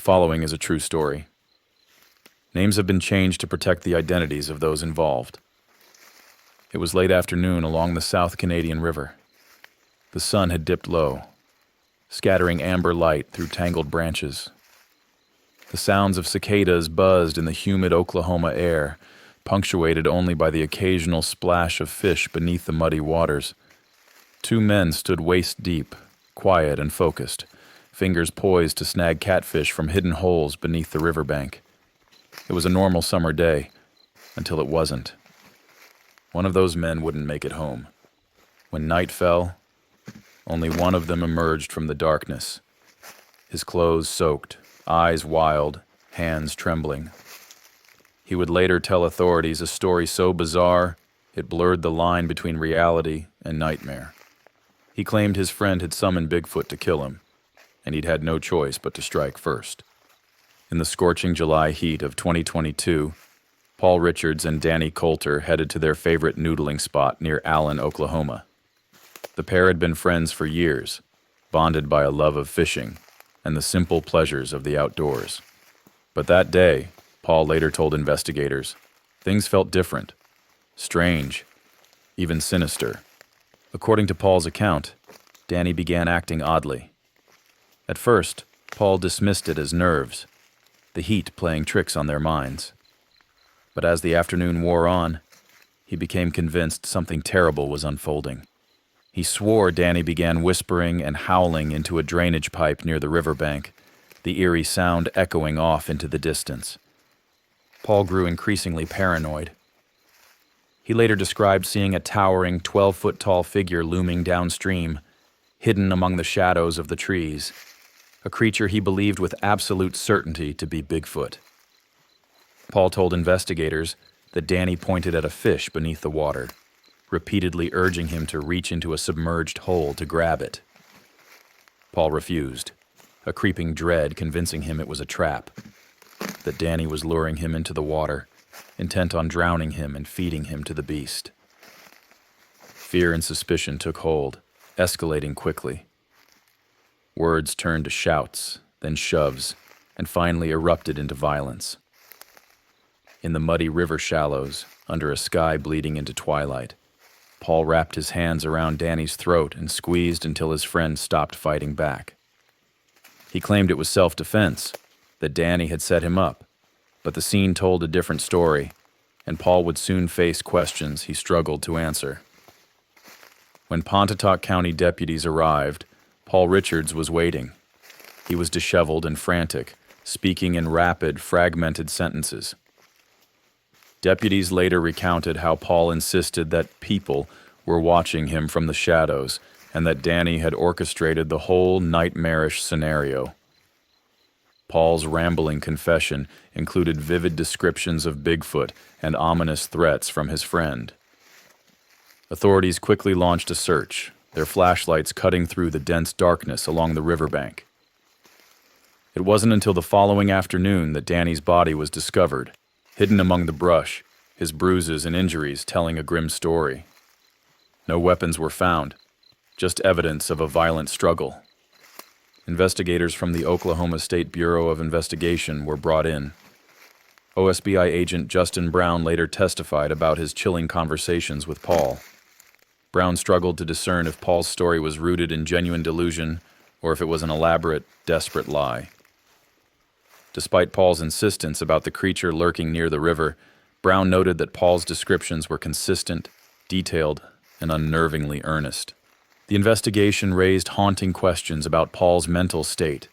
following is a true story. Names have been changed to protect the identities of those involved. It was late afternoon along the South Canadian River. The sun had dipped low, scattering amber light through tangled branches. The sounds of cicadas buzzed in the humid Oklahoma air, punctuated only by the occasional splash of fish beneath the muddy waters. Two men stood waist-deep, quiet and focused, fingers poised to snag catfish from hidden holes beneath the riverbank. It was a normal summer day, until it wasn't. One of those men wouldn't make it home. When night fell, only one of them emerged from the darkness, his clothes soaked, eyes wild, hands trembling. He would later tell authorities a story so bizarre, it blurred the line between reality and nightmare. He claimed his friend had summoned Bigfoot to kill him, and he'd had no choice but to strike first. In the scorching July heat of 2022, Paul Richards and Danny Coulter headed to their favorite noodling spot near Allen, Oklahoma. The pair had been friends for years, bonded by a love of fishing and the simple pleasures of the outdoors. But that day, Paul later told investigators, things felt different, strange, even sinister. According to Paul's account, Danny began acting oddly. At first, Paul dismissed it as nerves, the heat playing tricks on their minds. But as the afternoon wore on, he became convinced something terrible was unfolding. He swore Danny began whispering and howling into a drainage pipe near the riverbank, the eerie sound echoing off into the distance. Paul grew increasingly paranoid. He later described seeing a towering 12-foot-tall figure looming downstream, hidden among the shadows of the trees, a creature he believed with absolute certainty to be Bigfoot. Paul told investigators that Danny pointed at a fish beneath the water, repeatedly urging him to reach into a submerged hole to grab it. Paul refused, a creeping dread convincing him it was a trap, that Danny was luring him into the water, intent on drowning him and feeding him to the beast. Fear and suspicion took hold, escalating quickly. Words turned to shouts, then shoves, and finally erupted into violence. In the muddy river shallows, under a sky bleeding into twilight, Paul wrapped his hands around Danny's throat and squeezed until his friend stopped fighting back. He claimed it was self-defense, that Danny had set him up, but the scene told a different story, and Paul would soon face questions he struggled to answer. When Pontotoc County deputies arrived, Paul Richards was waiting. He was disheveled and frantic, speaking in rapid, fragmented sentences. Deputies later recounted how Paul insisted that people were watching him from the shadows and that Danny had orchestrated the whole nightmarish scenario. Paul's rambling confession included vivid descriptions of Bigfoot and ominous threats from his friend. Authorities quickly launched a search, their flashlights cutting through the dense darkness along the riverbank. It wasn't until the following afternoon that Danny's body was discovered, hidden among the brush, his bruises and injuries telling a grim story. No weapons were found, just evidence of a violent struggle. Investigators from the Oklahoma State Bureau of Investigation were brought in. OSBI agent Justin Brown later testified about his chilling conversations with Paul. Brown struggled to discern if Paul's story was rooted in genuine delusion or if it was an elaborate, desperate lie. Despite Paul's insistence about the creature lurking near the river, Brown noted that Paul's descriptions were consistent, detailed, and unnervingly earnest. The investigation raised haunting questions about Paul's mental state,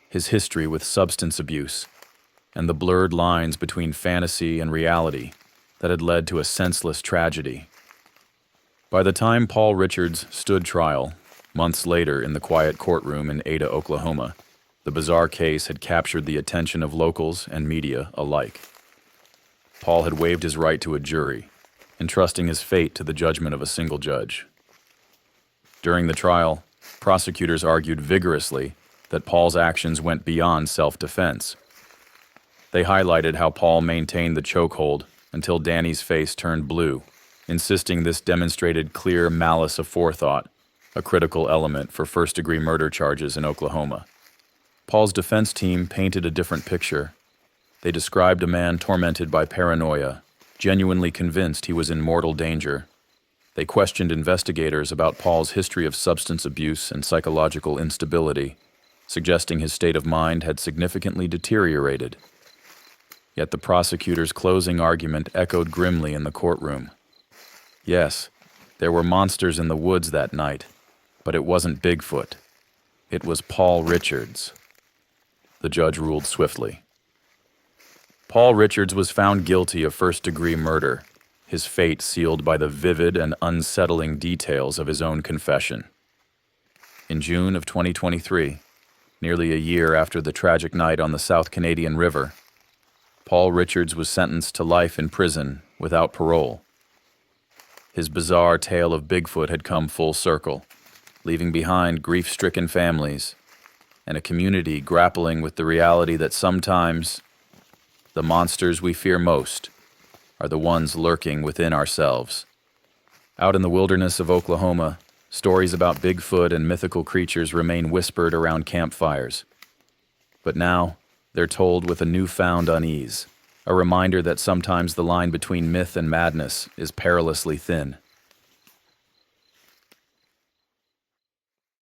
his history with substance abuse, and the blurred lines between fantasy and reality that had led to a senseless tragedy. By the time Paul Richards stood trial, months later in the quiet courtroom in Ada, Oklahoma, the bizarre case had captured the attention of locals and media alike. Paul had waived his right to a jury, entrusting his fate to the judgment of a single judge. During the trial, prosecutors argued vigorously that Paul's actions went beyond self-defense. They highlighted how Paul maintained the chokehold until Danny's face turned blue, insisting this demonstrated clear malice aforethought, a critical element for first-degree murder charges in Oklahoma. Paul's defense team painted a different picture. They described a man tormented by paranoia, genuinely convinced he was in mortal danger. They questioned investigators about Paul's history of substance abuse and psychological instability, suggesting his state of mind had significantly deteriorated. Yet the prosecutor's closing argument echoed grimly in the courtroom. Yes, there were monsters in the woods that night, but it wasn't Bigfoot. It was Paul Richards. The judge ruled swiftly. Paul Richards was found guilty of first-degree murder, his fate sealed by the vivid and unsettling details of his own confession. In June of 2023, nearly a year after the tragic night on the South Canadian River, Paul Richards was sentenced to life in prison without parole. His bizarre tale of Bigfoot had come full circle, leaving behind grief-stricken families and a community grappling with the reality that sometimes the monsters we fear most are the ones lurking within ourselves. Out in the wilderness of Oklahoma, stories about Bigfoot and mythical creatures remain whispered around campfires. But now, they're told with a newfound unease, a reminder that sometimes the line between myth and madness is perilously thin.